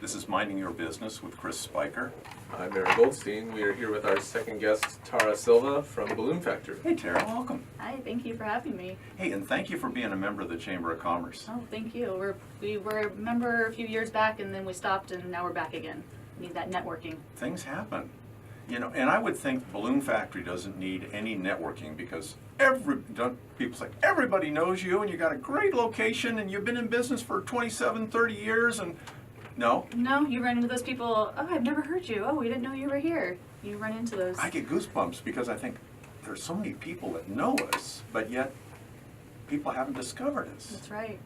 This is Minding Your Business with Chris Spiker. I'm Aaron Goldstein. We are here with our second guest, Tara Silva from Balloon Factory. Hey Tara, welcome. Hi, thank you for having me. Hey, and thank you for being a member of the Chamber of Commerce. Oh, thank you. We were a member a few years back, and then we stopped, and now we're back again. We need that networking. Things happen. You know, and I would think Balloon Factory doesn't need any networking because people say everybody knows you and you got a great location and you've been in business for 27, 30 years and no. No, you run into those people, oh, I've never heard you. Oh, we didn't know you were here. You run into those. I get goosebumps because I think there's so many people that know us, but yet people haven't discovered us. That's right.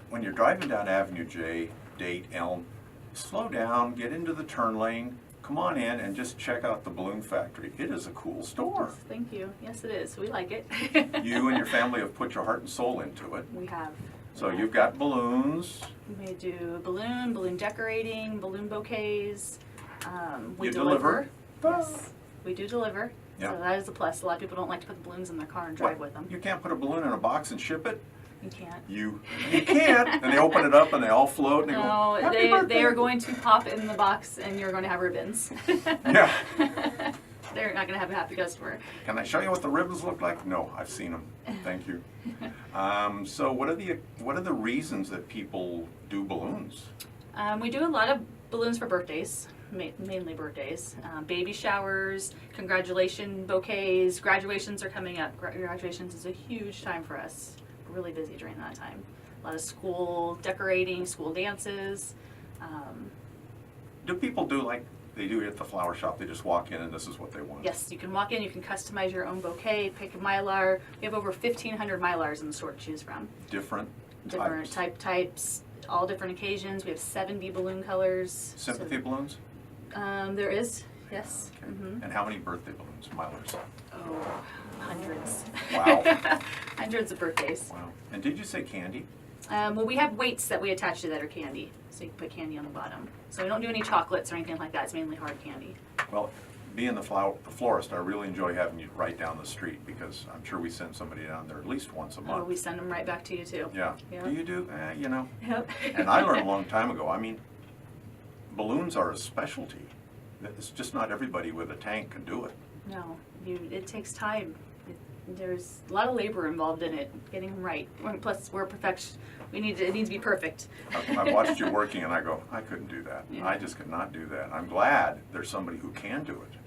When you're driving down Avenue J, Date, Elm, slow down, get into the turn lane, come on in and just check out the Balloon Factory. It is a cool store. Yes, thank you. Yes, it is. We like it. You and your family have put your heart and soul into it. We have. So you've got balloons. We do balloon decorating, balloon bouquets. We You deliver? Yes, we do deliver. Yeah. So that is a plus. A lot of people don't like to put the balloons in their car and drive with them. You can't put a balloon in a box and ship it? You can't. You can't. And they open it up and they all float and they No, go, "Happy birthday." they are going to pop in the box and you're going to have ribbons. Yeah. They're not going to have a happy customer. Can I show you what the ribbons look like? No, I've seen them. Thank you. So what are the reasons that people do balloons? We do a lot of balloons for birthdays, mainly birthdays. Baby showers, congratulation bouquets, graduations are coming up. Graduations is a huge time for us. We're really busy during that time. A lot of school decorating, school dances. Do people do like they do at the flower shop? They just walk in and this is what they want? Yes, you can walk in, you can customize your own bouquet, pick a mylar. We have over 1,500 mylars in the store to choose from. Different Types, all different occasions. We have 70 balloon colors. Sympathy balloons? There is, yes. Okay. Mm-hmm. And how many birthday balloons, milers? Oh, hundreds. Wow. Hundreds of birthdays. Wow. And did you say candy? Well, we have weights that we attach to that are candy, so you can put candy on the bottom. So we don't do any chocolates or anything like that. It's mainly hard candy. Well, being the florist, I really enjoy having you right down the street because I'm sure we send somebody down there at least once a Oh, month. we send them right back to you too. Yeah. Yeah. Do you do? You know. Yep. And I learned a long time ago. I mean, balloons are a specialty. It's just not everybody with a tank can do it. No, it takes time. There's a lot of labor involved in it, getting them right. Plus, we're perfection. It needs to be perfect. I watched you working and I go, I couldn't do that. Yeah. I just could not do that. I'm glad there's somebody who can do it.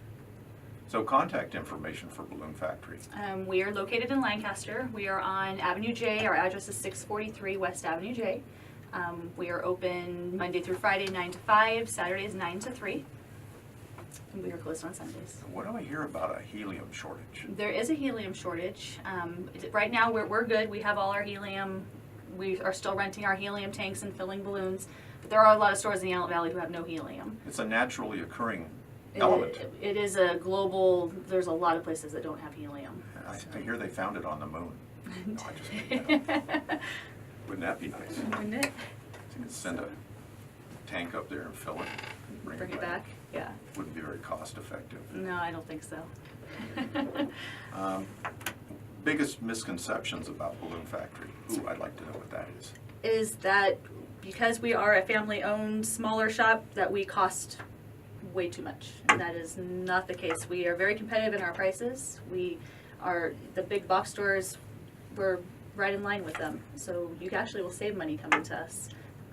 So contact information for Balloon Factory. We are located in Lancaster. We are on Avenue J. Our address is 643 West Avenue J. We are open Monday through Friday, 9 to 5, Saturdays, 9 to 3. And we are closed on Sundays. What do I hear about a helium shortage? There is a helium shortage. Right now, we're good. We have all our helium. We are still renting our helium tanks and filling balloons. But there are a lot of stores in the Antelope Valley who have no helium. It's a naturally occurring element. It is a global, there's a lot of places that don't have helium. I hear they found it on the moon. No, I just made that up. Wouldn't that be nice? Wouldn't it? You could send a tank up there and fill it. And Bring it back? Yeah. Wouldn't be very cost effective. No, I don't think so. Biggest misconceptions about Balloon Factory? Ooh, I'd like to know what that is. Is that because we are a family-owned smaller shop that we cost way too much. And that is not the case. We are very competitive in our prices. The big box stores, we're right in line with them. So you actually will save money coming to us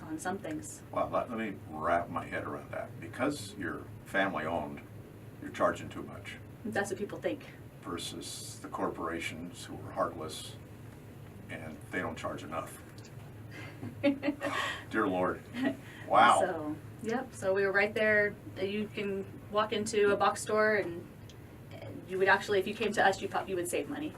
on some things. Well, let me wrap my head around that. Because you're family owned, you're charging too much That's what people think. versus the corporations who are heartless and they don't charge enough. Dear Lord. Wow. So, yep. So we were right there. You can walk into a box store and you would actually, if you came to us, you would save money.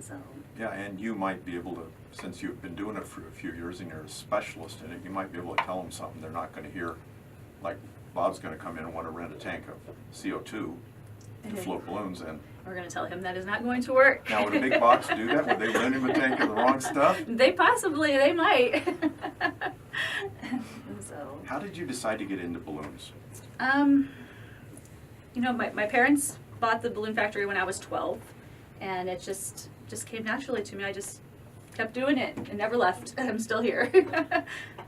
So. Yeah, and you might be able to, since you've been doing it for a few years and you're a specialist in it, you might be able to tell them something they're not going to hear. Like Bob's going to come in and want to rent a tank of CO2 to float balloons in. We're going to tell him that is not going to work. Now, would a big box do that? Would they rent him a tank of the wrong stuff? They might. So. How did you decide to get into balloons? My parents bought the balloon factory when I was 12, and it just came naturally to me. I just kept doing it and never left. I'm still here.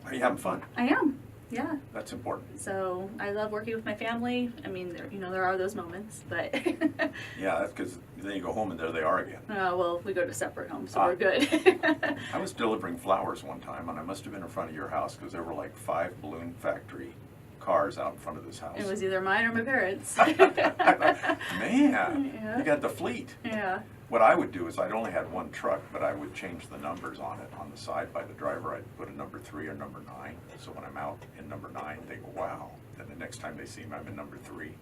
Are you having fun? I am. Yeah. That's important. So I love working with my family. I mean, there are those moments, but Yeah, that's because then you go home and there they are again. well, we go to separate homes, so Ah. we're good. I was delivering flowers one time, and I must have been in front of your house because there were like 5 balloon factory cars out in front of this house. It was either mine or my parents. I thought, man, Yeah. you got the fleet. Yeah. What I would do is I'd only had one truck, but I would change the numbers on it. On the side by the driver, I'd put a number 3 or number 9. So when I'm out in number 9, they go, wow. Then the next time they see me, I'm in number 3.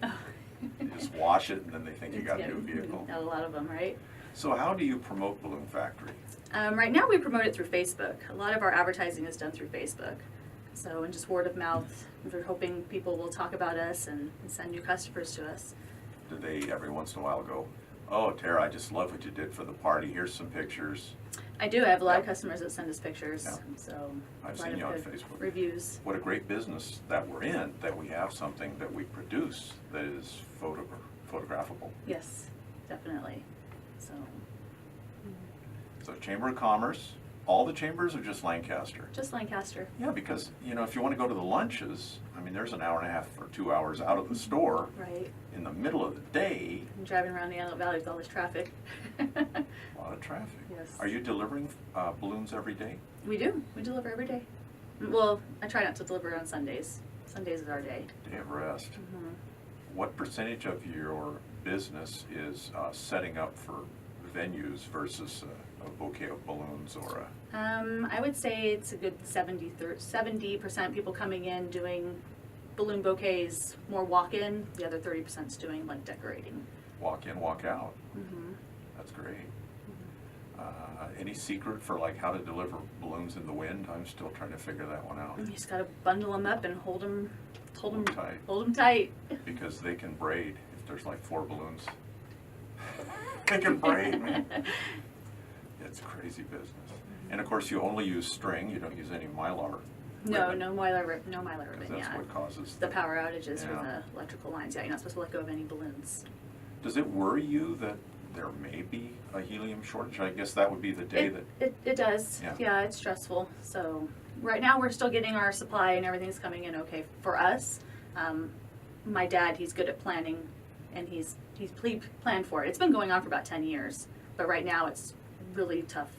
You just wash it, and then they think you got a new vehicle. Got a lot of them, right? So how do you promote Balloon Factory? Right now we promote it through Facebook. A lot of our advertising is done through Facebook. So, and just word of mouth. We're hoping people will talk about us and send new customers to us. Do they every once in a while go, oh, Tara, I just love what you did for the party. Here's some pictures. I do. I have a lot of Yeah. customers that send us pictures. Yeah. So I've a lot seen of you on good Facebook. reviews. What a great business that we're in, that we have something that we produce that is photographable. Yes, definitely. So So Chamber of Commerce, all the chambers, or just Lancaster? just Lancaster. Yeah, because, if you want to go to the lunches, I mean, there's an hour and a half or 2 hours out of the store Right. in the middle of the day. I'm driving around the Antelope Valley with all this traffic. A lot of traffic. Yes. Are you delivering balloons every day? We do. We deliver every day. Well, I try not to deliver on Sundays. Sundays is our day. Day of rest. Mhm. What percentage of your business is setting up for venues versus a bouquet of balloons or a... I would say it's a good 70% people coming in doing balloon bouquets, more walk-in. The other 30% is doing like decorating. walk in, walk out? Mm-hmm. That's great. Any secret for like how to deliver balloons in the wind? I'm still trying to figure that one out. You just gotta bundle them up and hold them Tight. Hold them tight. Because they can braid. If there's like 4 balloons, they can braid, man. It's crazy business. And of course, you only use string. You don't use any mylar. No, ribbon, no mylar ribbon. because Yeah. that's what causes The power outages for Yeah. the electrical lines. Yeah, you're not supposed to let go of any balloons. Does it worry you that there may be a helium shortage? I guess that would be the day that. It does. Yeah. Yeah, it's stressful. So right now we're still getting our supply and everything's coming in okay for us. My dad, he's good at planning, and he's planned for it. It's been going on for about 10 years, but right now it's really tough.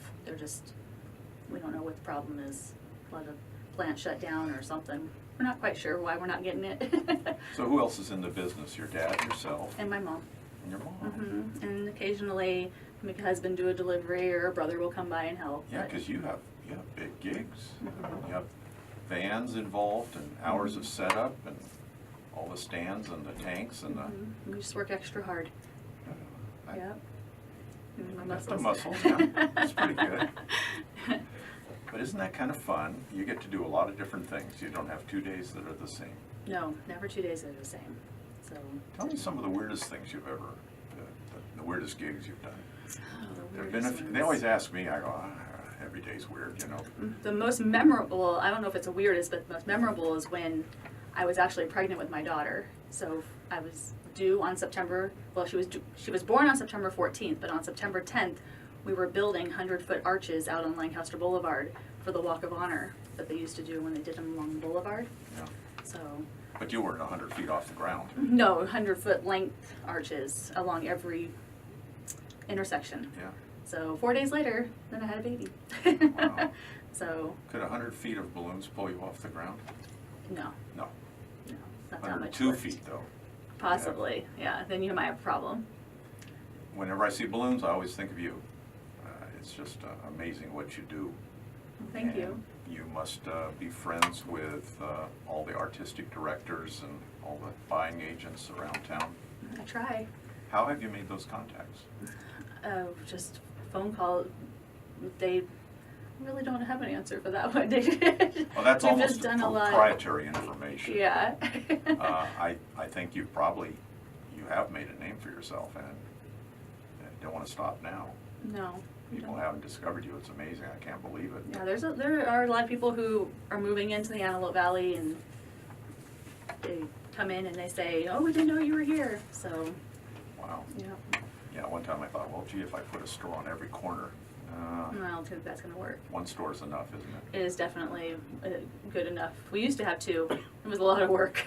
We don't know what the problem is. A lot of plants shut down or something. We're not quite sure why we're not getting it. So who else is in the business? Your dad, yourself, And my mom. and your mom? Hmm. And occasionally my husband do a delivery or a brother will come by and help. Yeah, but- because you have big gigs. You have vans involved and hours of setup and all the stands and the tanks and the. We just work extra hard. I- Yep. My That's the muscles. muscles, yeah. That's pretty good. But isn't that kind of fun? You get to do a lot of different things. You don't have 2 days that are the same. No, never 2 days are the same. So. Tell me some of the weirdest things you've ever, the weirdest gigs you've done. There've been weirdest they always ones. ask me, I go, every day's weird, The most memorable, I don't know if it's the weirdest, but the most memorable is when I was actually pregnant with my daughter. So I was due on September, well, she was born on September 14th, but on September 10th, we were building 100-foot arches out on Lancaster Boulevard for the Walk of Honor that they used to do when they did them along the boulevard. Yeah. So, But you weren't 100 feet off the ground. no, 100-foot length arches along every intersection. Yeah. So 4 days later, then I had a baby. Wow. So, Could 100 feet of balloons pull you off the ground? no, No. not that much 102 lift. feet, though. Possibly, yeah, then you might have a problem. Whenever I see balloons, I always think of you. It's just amazing what you do. Thank you. And you must be friends with all the artistic directors and all the buying agents around town. I try. How have you made those contacts? Just phone call. They really don't have an answer for that one. Well, that's We've almost just done a lot. proprietary information. Yeah. I think you have made a name for yourself, and don't want to stop now. No. we People don't. haven't discovered you. It's amazing. I can't believe it. Yeah, there are a lot of people who are moving into the Antelope Valley, and they come in and they say, "Oh, we didn't know you were here." So, Wow. yeah. Yeah, one time I thought, well, gee, if I put a store on every corner, I don't think that's gonna work. One store's enough, isn't it? It is definitely good enough. We used to have two. It was a lot of work.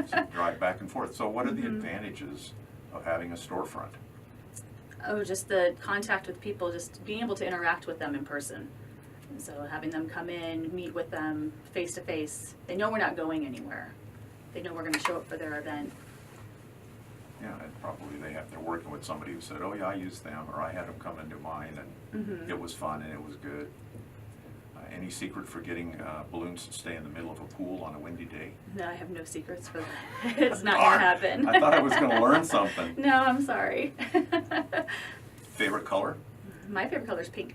So drive back and forth. So what are the Mhm. advantages of having a storefront? Oh, just the contact with people, just being able to interact with them in person. So having them come in, meet with them face to face. They know we're not going anywhere. They know we're gonna show up for their event. Yeah, and probably they're working with somebody who said, oh yeah, I used them, or I had them come into mine, and Mhm. it was fun and it was good. Any secret for getting balloons to stay in the middle of a pool on a windy day? No, I have no secrets for that. It's not Darn, gonna happen. I thought I was gonna learn something. No, I'm sorry. Favorite color? My favorite color is pink.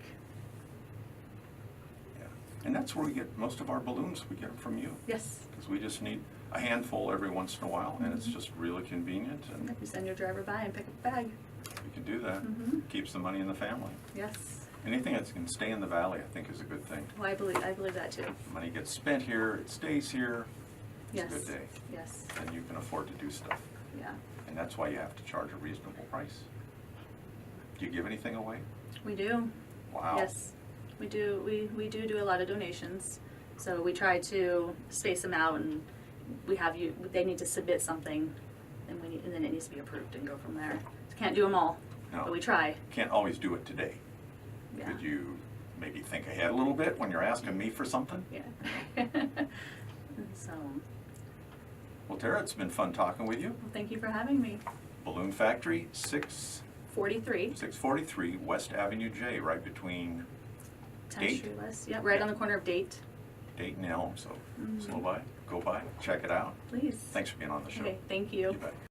Yeah. And that's where we get most of our balloons. We get them from you. Yes. Because we just need a handful every once in a while, and it's just really convenient, and You send your driver by and pick up a bag. we can do that. Mhm. Keeps the money in the family. Yes. Anything that can stay in the valley, I think, is a good thing. Well, I believe that too. Money gets spent here, it stays here. It's Yes. a good day. Yes. And you can afford to do stuff. Yeah. And that's why you have to charge a reasonable price. Do you give anything away? We do. Wow. Yes. We do. We do a lot of donations. So we try to space them out, and they need to submit something, and then it needs to be approved and go from there. Can't do them all, No. but we try. Can't always do it today. Yeah. Could you maybe think ahead a little bit when you're asking me for something? Yeah. So, Well, Tara, it's been fun talking with you. well, thank you for having me. Balloon Factory, 643 43, West Avenue J, right between 10th Date? Street West. Yeah, right on the corner of Date. Dayton and Elm. So Mhm. slow by, go by, check it out. Please. Thanks for being on the show. Okay, thank you. You bet.